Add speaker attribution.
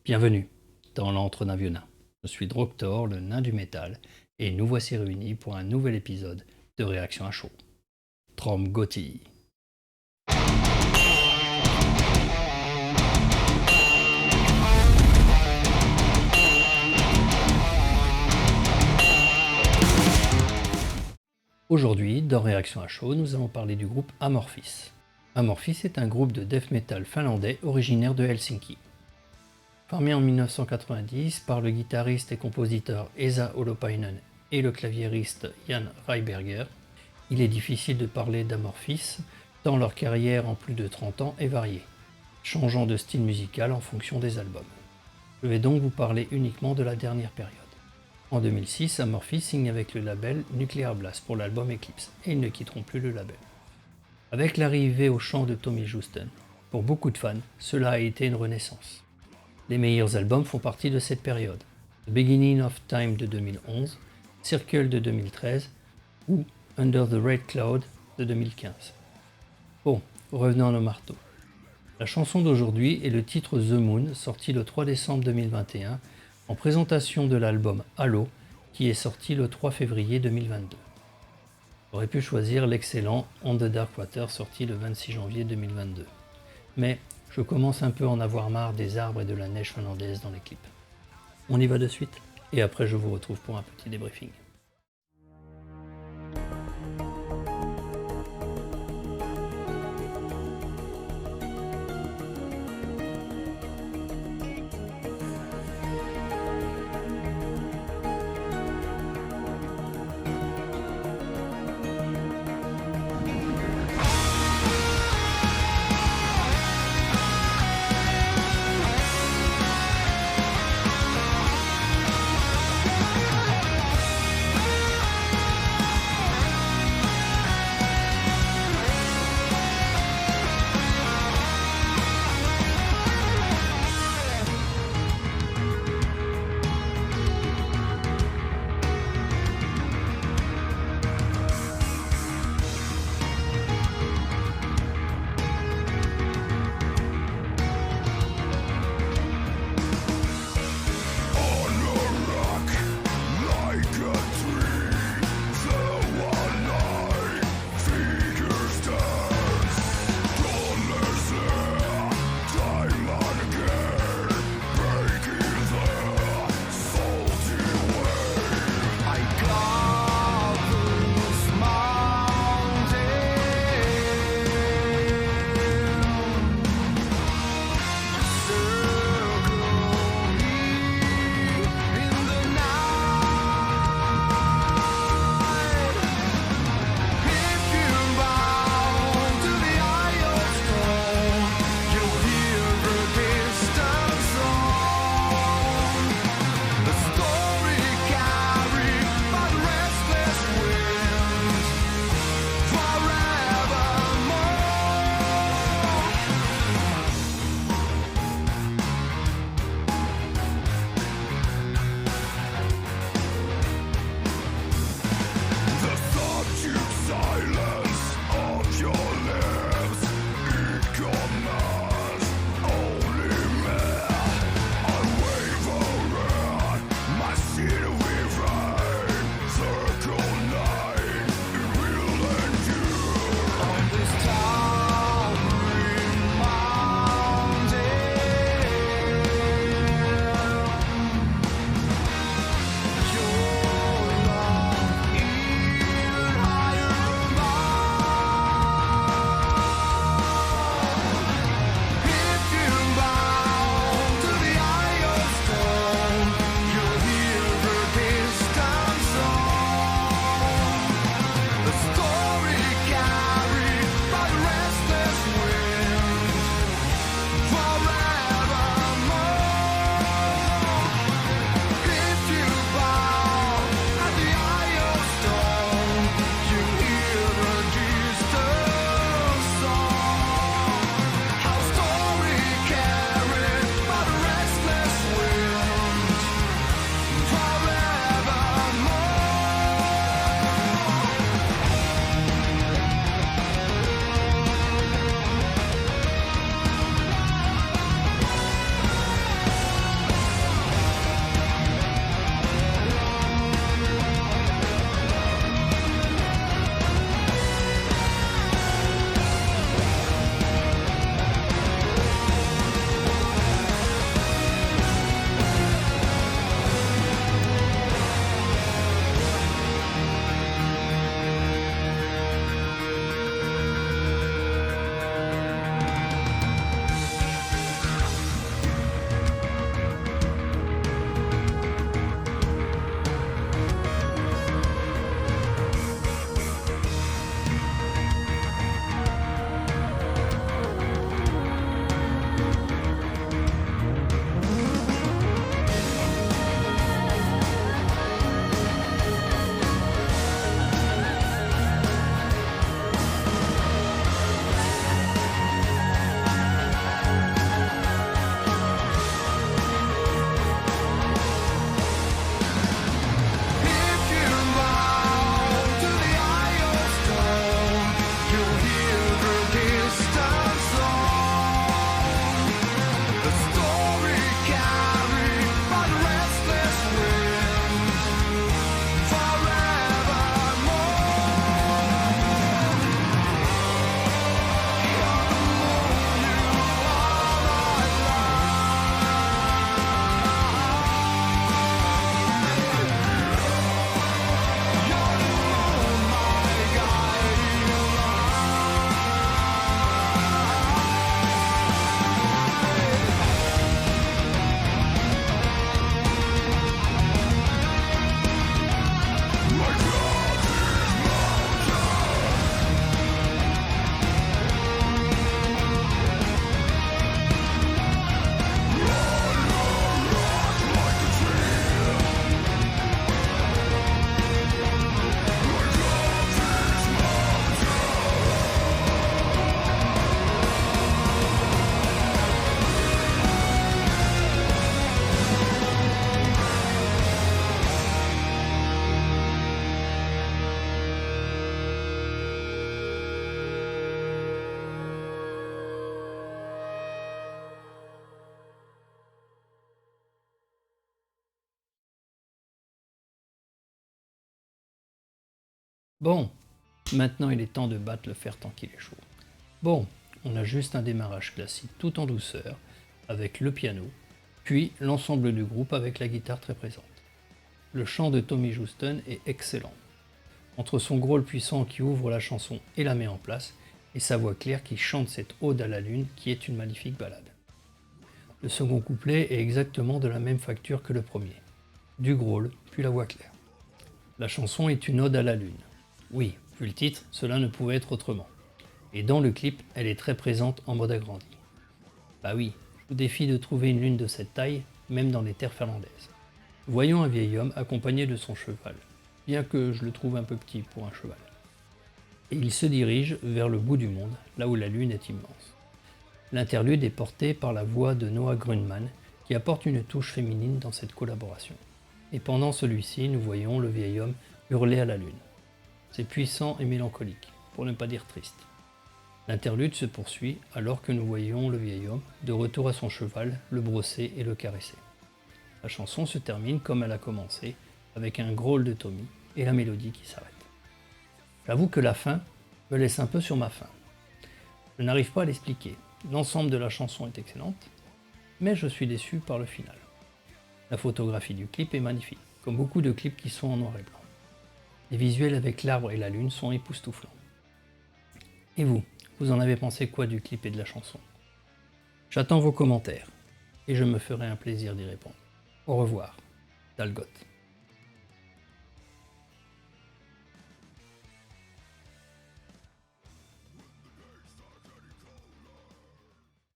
Speaker 1: Bienvenue dans l'antre d'un vieux nain. Je suis Droctor, le nain du métal, et nous voici réunis pour un nouvel épisode de Réaction à chaud. Trom Gotti. Aujourd'hui, dans Réaction à chaud, nous allons parler du groupe Amorphis. Amorphis est un groupe de death metal finlandais originaire de Helsinki. Formé en 1990 par le guitariste et compositeur Esa Holopainen et le claviériste Jan Reiberger, il est difficile de parler d'Amorphis tant leur carrière en plus de 30 ans est variée, changeant de style musical en fonction des albums. Je vais donc vous parler uniquement de la dernière période. En 2006, Amorphis signe avec le label Nuclear Blast pour l'album Eclipse et ils ne quitteront plus le label. Avec l'arrivée au chant de Tommy Joustin, pour beaucoup de fans, cela a été une renaissance. Les meilleurs albums font partie de cette période. The Beginning of Time de 2011, Circle de 2013 ou Under the Red Cloud de 2015. Bon, revenons à nos marteaux. La chanson d'aujourd'hui est le titre The Moon, sorti le 3 décembre 2021, en présentation de l'album Halo, qui est sorti le 3 février 2022. J'aurais pu choisir l'excellent On the Dark Water, sorti le 26 janvier 2022. Mais je commence un peu à en avoir marre des arbres et de la neige finlandaise dans les clips. On y va de suite, et après je vous retrouve pour un petit débriefing. Bon, maintenant il est temps de battre le fer tant qu'il est chaud. Bon, on a juste un démarrage classique tout en douceur, avec le piano, puis l'ensemble du groupe avec la guitare très présente. Le chant de Tommy Houston est excellent. Entre son growl puissant qui ouvre la chanson et la met en place, et sa voix claire qui chante cette ode à la lune qui est une magnifique ballade. Le second couplet est exactement de la même facture que le premier. Du growl, puis la voix claire. La chanson est une ode à la lune. Oui, vu le titre, cela ne pouvait être autrement. Et dans le clip, elle est très présente en mode agrandi. Bah oui, je vous défie de trouver une lune de cette taille, même dans les terres finlandaises. Voyons un vieil homme accompagné de son cheval, bien que je le trouve un peu petit pour un cheval. Et il se dirige vers le bout du monde, là où la lune est immense. L'interlude est porté par la voix de Noah Grundman, qui apporte une touche féminine dans cette collaboration. Et pendant celui-ci, nous voyons le vieil homme hurler à la lune. C'est puissant et mélancolique, pour ne pas dire triste. L'interlude se poursuit alors que nous voyons le vieil homme, de retour à son cheval, le brosser et le caresser. La chanson se termine comme elle a commencé, avec un growl de Tommy et la mélodie qui s'arrête. J'avoue que la fin me laisse un peu sur ma faim. Je n'arrive pas à l'expliquer, l'ensemble de la chanson est excellente, mais je suis déçu par le final. La photographie du clip est magnifique, comme beaucoup de clips qui sont en noir et blanc. Les visuels avec l'arbre et la lune sont époustouflants. Et vous, vous en avez pensé quoi du clip et de la chanson? J'attends vos commentaires, et je me ferai un plaisir d'y répondre. Au revoir, Dalgoth.